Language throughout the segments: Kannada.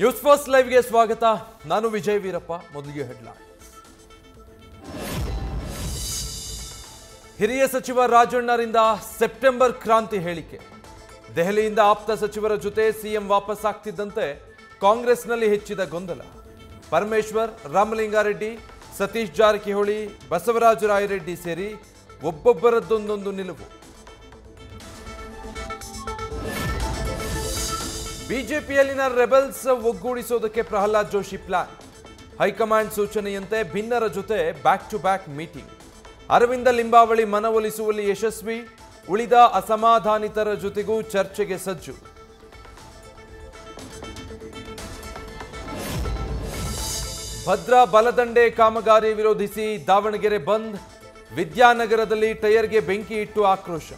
ನ್ಯೂಸ್ ಫಸ್ಟ್ ಲೈವ್ಗೆ ಸ್ವಾಗತ. ನಾನು ವಿಜಯ್ ವೀರಪ್ಪ. ಮೊದಲಿಗೆ ಹೆಡ್ಲೈನ್ಸ್. ಹಿರಿಯ ಸಚಿವ ರಾಜಣ್ಣರಿಂದ ಸೆಪ್ಟೆಂಬರ್ ಕ್ರಾಂತಿ ಹೇಳಿಕೆ. ದೆಹಲಿಯಿಂದ ಆಪ್ತ ಸಚಿವರ ಜೊತೆ ಸಿಎಂ ವಾಪಸ್ ಆಗ್ತಿದ್ದಂತೆ ಕಾಂಗ್ರೆಸ್ನಲ್ಲಿ ಹೆಚ್ಚಿದ ಗೊಂದಲ. ಪರಮೇಶ್ವರ್, ರಾಮಲಿಂಗಾರೆಡ್ಡಿ, ಸತೀಶ್ ಜಾರಕಿಹೊಳಿ, ಬಸವರಾಜ ರಾಯರೆಡ್ಡಿ ಸೇರಿ ಒಬ್ಬೊಬ್ಬರದ್ದೊಂದೊಂದು ನಿಲುವು. ಬಿಜೆಪಿಯಲ್ಲಿನ ರೆಬೆಲ್ಸ್ ಒಗ್ಗೂಡಿಸೋದಕ್ಕೆ ಪ್ರಹ್ಲಾದ್ ಜೋಶಿ ಪ್ಲಾನ್. ಹೈಕಮಾಂಡ್ ಸೂಚನೆಯಂತೆ ಭಿನ್ನರ ಜೊತೆ back to back meeting. Aravind Limbavali ಮನವೊಲಿಸುವಲ್ಲಿ ಯಶಸ್ವಿ. ಉಳಿದ ಅಸಮಾಧಾನಿತರ ಜೊತೆಗೂ ಚರ್ಚೆಗೆ ಸಜ್ಜು. ಭದ್ರಾ ಬಲದಂಡೆ ಕಾಮಗಾರಿ ವಿರೋಧಿಸಿ ದಾವಣಗೆರೆ ಬಂದ್. ವಿದ್ಯಾನಗರದಲ್ಲಿ ಟೈರ್ಗೆ ಬೆಂಕಿ ಇಟ್ಟು ಆಕ್ರೋಶ.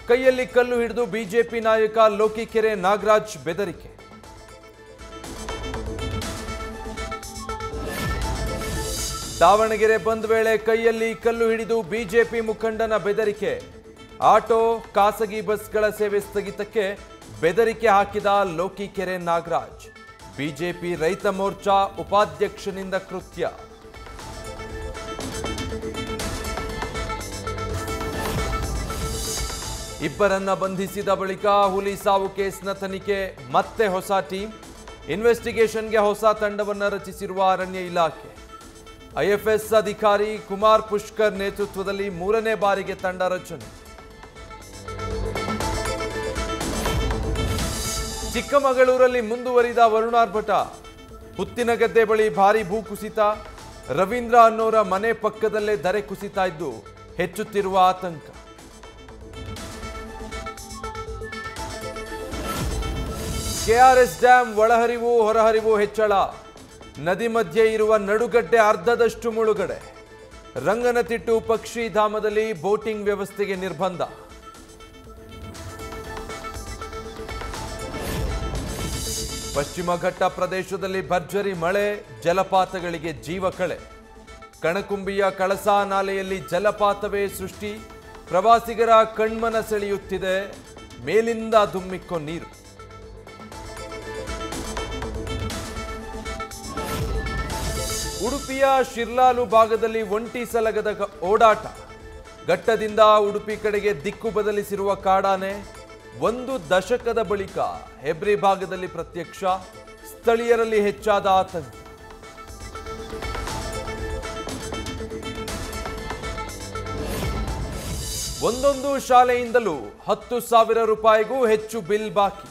ಕೈಯಲ್ಲಿ ಕಲ್ಲು ಹಿಡಿದು ಬಿಜೆಪಿ ನಾಯಕ ಲೋಕಿಕೆರೆ ನಾಗರಾಜ್ ಬೆದರಿಕೆ. ದಾವಣಗೆರೆ ಬಂದ್ ವೇಳೆ ಕೈಯಲ್ಲಿ ಕಲ್ಲು ಹಿಡಿದು ಬಿಜೆಪಿ ಮುಖಂಡನ ಬೆದರಿಕೆ. ಆಟೋ, ಖಾಸಗಿ ಬಸ್ಗಳ ಸೇವೆ ಸ್ಥಗಿತಕ್ಕೆ ಬೆದರಿಕೆ ಹಾಕಿದ ಲೋಕಿಕೆರೆ ನಾಗರಾಜ್. ಬಿಜೆಪಿ ರೈತ ಮೋರ್ಚಾ ಉಪಾಧ್ಯಕ್ಷನಿಂದ ಕೃತ್ಯ. ಇಬ್ಬರನ್ನ ಬಂಧಿಸಿದ ಬಳಿಕ ಹುಲಿ ಸಾವು ಕೇಸ್ನ ತನಿಖೆ ಮತ್ತೆ ಹೊಸ ಟೀಮ್. ಇನ್ವೆಸ್ಟಿಗೇಷನ್ಗೆ ಹೊಸ ತಂಡವನ್ನು ರಚಿಸಿರುವ ಅರಣ್ಯ ಇಲಾಖೆ. ಐಎಫ್ಎಸ್ ಅಧಿಕಾರಿ ಕುಮಾರ್ ಪುಷ್ಕರ್ ನೇತೃತ್ವದಲ್ಲಿ 3ನೇ ಬಾರಿಗೆ ತಂಡ ರಚನೆ. ಚಿಕ್ಕಮಗಳೂರಲ್ಲಿ ಮುಂದುವರಿದ ವರುಣಾರ್ಭಟ. ಹುತ್ತಿನಗದ್ದೆ ಬಳಿ ಭಾರೀ ಭೂಕುಸಿತ. ರವೀಂದ್ರ ಅನ್ನೋರ ಮನೆ ಪಕ್ಕದಲ್ಲೇ ಧರೆ ಕುಸಿತ ಇದ್ದು ಹೆಚ್ಚುತ್ತಿರುವ ಆತಂಕ. ಕೆಆರ್ಎಸ್ ಡ್ಯಾಂ ಒಳಹರಿವು ಹೊರಹರಿವು ಹೆಚ್ಚಳ. ನದಿ ಮಧ್ಯೆ ಇರುವ ನಡುಗಡ್ಡೆ ಅರ್ಧದಷ್ಟು ಮುಳುಗಡೆ. ರಂಗನತಿಟ್ಟು ಪಕ್ಷಿಧಾಮದಲ್ಲಿ ಬೋಟಿಂಗ್ ವ್ಯವಸ್ಥೆಗೆ ನಿರ್ಬಂಧ. ಪಶ್ಚಿಮ ಘಟ್ಟ ಪ್ರದೇಶದಲ್ಲಿ ಭರ್ಜರಿ ಮಳೆ. ಜಲಪಾತಗಳಿಗೆ ಜೀವ ಕಳೆ. ಕಣಕುಂಬಿಯ ಕಳಸಾ ನಾಲೆಯಲ್ಲಿ ಜಲಪಾತವೇ ಸೃಷ್ಟಿ. ಪ್ರವಾಸಿಗರ ಕಣ್ಮನ ಸೆಳೆಯುತ್ತಿದೆ. ಮೇಲಿಂದ ಧುಮ್ಮಿಕ್ಕೋ ನೀರು. ಉಡುಪಿಯ ಶಿರ್ಲಾಲು ಭಾಗದಲ್ಲಿ ಒಂಟಿ ಸಲಗದ ಓಡಾಟ. ಘಟ್ಟದಿಂದ ಉಡುಪಿ ಕಡೆಗೆ ದಿಕ್ಕು ಬದಲಿಸಿರುವ ಕಾಡಾನೆ. 1 ದಶಕದ ಬಳಿಕ ಹೆಬ್ರಿ ಭಾಗದಲ್ಲಿ ಪ್ರತ್ಯಕ್ಷ. ಸ್ಥಳೀಯರಲ್ಲಿ ಹೆಚ್ಚಾದ ಆತಂಕ. ಒಂದೊಂದು ಶಾಲೆಯಿಂದಲೂ 10,000 ರೂಪಾಯಿಗೂ ಹೆಚ್ಚು ಬಿಲ್ ಬಾಕಿ.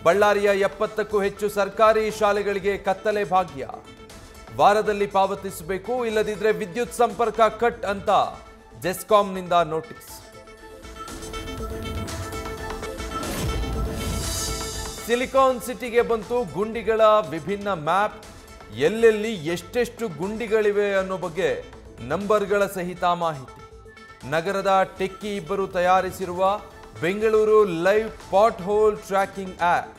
ಬಳ್ಳಾರಿಯ 70ಕ್ಕೂ ಹೆಚ್ಚು ಸರ್ಕಾರಿ ಶಾಲೆಗಳಿಗೆ ಕತ್ತಲೆ ಭಾಗ್ಯ. ವಾರದಲ್ಲಿ ಪಾವತಿಸಬೇಕು, ಇಲ್ಲದಿದ್ದರೆ ವಿದ್ಯುತ್ ಸಂಪರ್ಕ ಕಟ್ ಅಂತ ಜೆಸ್ಕಾಂನಿಂದ ನೋಟಿಸ್. ಸಿಲಿಕಾನ್ ಸಿಟಿಗೆ ಬಂತು ಗುಂಡಿಗಳ ವಿಭಿನ್ನ ಮ್ಯಾಪ್. ಎಲ್ಲೆಲ್ಲಿ ಎಷ್ಟೆಷ್ಟು ಗುಂಡಿಗಳಿವೆ ಅನ್ನೋ ಬಗ್ಗೆ ನಂಬರ್ಗಳ ಸಹಿತ ಮಾಹಿತಿ. ನಗರದ ಟೆಕ್ಕಿ ಇಬ್ಬರು ತಯಾರಿಸಿರುವ Bengaluru live pothole tracking app.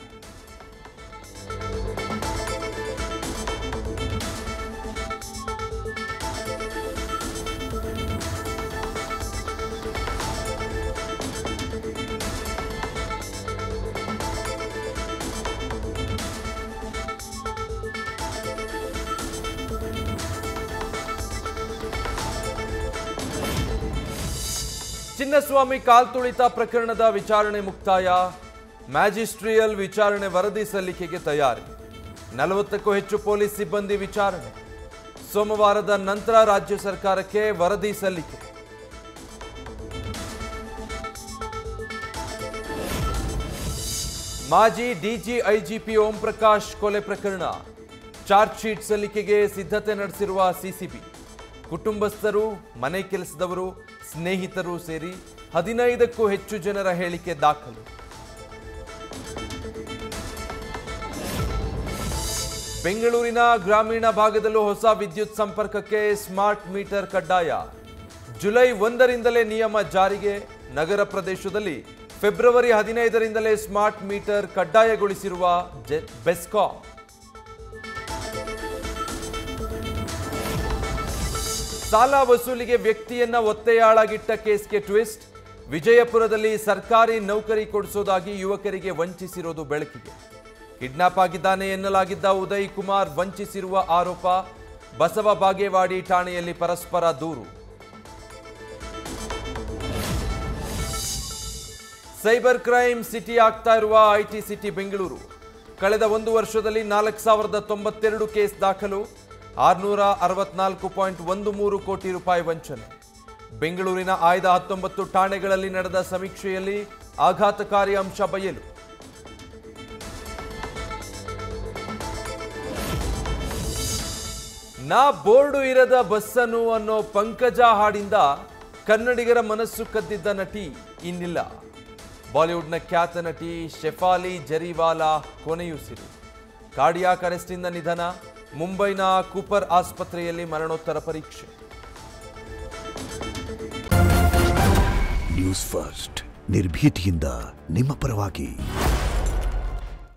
Chinnaswamy ಕಾಲ್ತುಳಿತ ಪ್ರಕರಣದ ವಿಚಾರಣೆ ಮುಕ್ತಾಯ. ಮ್ಯಾಜಿಸ್ಟ್ರಿಯಲ್ ವಿಚಾರಣೆ ವರದಿ ಸಲ್ಲಿಕೆಗೆ ತಯಾರಿ. 40ಕ್ಕೂ ಹೆಚ್ಚು ಪೊಲೀಸ್ ಸಿಬ್ಬಂದಿ ವಿಚಾರಣೆ. ಸೋಮವಾರದ ನಂತರ ರಾಜ್ಯ ಸರ್ಕಾರಕ್ಕೆ ವರದಿ ಸಲ್ಲಿಕೆ. ಮಾಜಿ ಡಿಜಿ ಐಜಿಪಿ ಓಂ ಪ್ರಕಾಶ್ ಕೊಲೆ ಪ್ರಕರಣ. ಚಾರ್ಜ್ ಶೀಟ್ ಸಲ್ಲಿಕೆಗೆ ಸಿದ್ಧತೆ ನಡೆಸಿರುವ ಸಿಸಿಬಿ. ಕುಟುಂಬಸ್ಥರು, ಮನೆ ಕೆಲಸದವರು, ಸ್ನೇಹಿತರು ಸೇರಿ 15ಕ್ಕೂ ಹೆಚ್ಚು ಜನರ ಹೇಳಿಕೆ ದಾಖಲು. ಬೆಂಗಳೂರಿನ ಗ್ರಾಮೀಣ ಭಾಗದಲ್ಲೂ ಹೊಸ ವಿದ್ಯುತ್ ಸಂಪರ್ಕಕ್ಕೆ ಸ್ಮಾರ್ಟ್ ಮೀಟರ್ ಕಡ್ಡಾಯ. ಜುಲೈ 1ರಿಂದಲೇ ನಿಯಮ ಜಾರಿಗೆ. ನಗರ ಪ್ರದೇಶದಲ್ಲಿ ಫೆಬ್ರವರಿ 15ರಿಂದಲೇ ಸ್ಮಾರ್ಟ್ ಮೀಟರ್ ಕಡ್ಡಾಯಗೊಳಿಸಿರುವ ಬೆಸ್ಕಾಂ. ಸಾಲ ವಸೂಲಿಗೆ ವ್ಯಕ್ತಿಯನ್ನ ಒತ್ತೆಯಾಳಾಗಿಟ್ಟ ಕೇಸ್ಗೆ ಟ್ವಿಸ್ಟ್. ವಿಜಯಪುರದಲ್ಲಿ ಸರ್ಕಾರಿ ನೌಕರಿ ಕೊಡಿಸೋದಾಗಿ ಯುವಕರಿಗೆ ವಂಚಿಸಿರೋದು ಬೆಳಕಿಗೆ. ಕಿಡ್ನಾಪ್ ಆಗಿದ್ದಾನೆ ಎನ್ನಲಾಗಿದ್ದ ಉದಯ್ ಕುಮಾರ್ ವಂಚಿಸಿರುವ ಆರೋಪ, ಬಸವ ಬಾಗೇವಾಡಿ ಠಾಣೆಯಲ್ಲಿ ಪರಸ್ಪರ ದೂರು. ಸೈಬರ್ ಕ್ರೈಮ್ ಸಿಟಿ ಆಗ್ತಾ ಇರುವ ಐಟಿ ಸಿಟಿ ಬೆಂಗಳೂರು. ಕಳೆದ 1 ವರ್ಷದಲ್ಲಿ 4092 ಕೇಸ್ ದಾಖಲು, 664.13 ಕೋಟಿ ರೂಪಾಯಿ ವಂಚನೆ. ಬೆಂಗಳೂರಿನ ಆಯ್ದ 19 ಠಾಣೆಗಳಲ್ಲಿ ನಡೆದ ಸಮೀಕ್ಷೆಯಲ್ಲಿ ಆಘಾತಕಾರಿ ಅಂಶ ಬಯಲು. ನಾ ಬೋರ್ಡು ಇರದ ಬಸ್ಸನ್ನು ಅನ್ನೋ ಪಂಕಜ ಹಾಡಿಂದ ಕನ್ನಡಿಗರ ಮನಸ್ಸು ಕದ್ದಿದ್ದ ನಟಿ ಇನ್ನಿಲ್ಲ. ಬಾಲಿವುಡ್ನ ಖ್ಯಾತ ನಟಿ ಶೆಫಾಲಿ ಜರಿವಾಲಾ ಕೊನೆಯುಸಿರು. ಕಾರ್ಡಿಯಾಕ್ ಅರೆಸ್ಟ್ನಿಂದ ನಿಧನ. ಮುಂಬೈನ ಕೂಪರ್ ಆಸ್ಪತ್ರೆಯಲ್ಲಿ ಮರಣೋತ್ತರ ಪರೀಕ್ಷೆ. ನ್ಯೂಸ್ ಫಸ್ಟ್ ನಿರ್ಭೀತಿಯಿಂದ ನಿಮ್ಮ ಪರವಾಗಿ.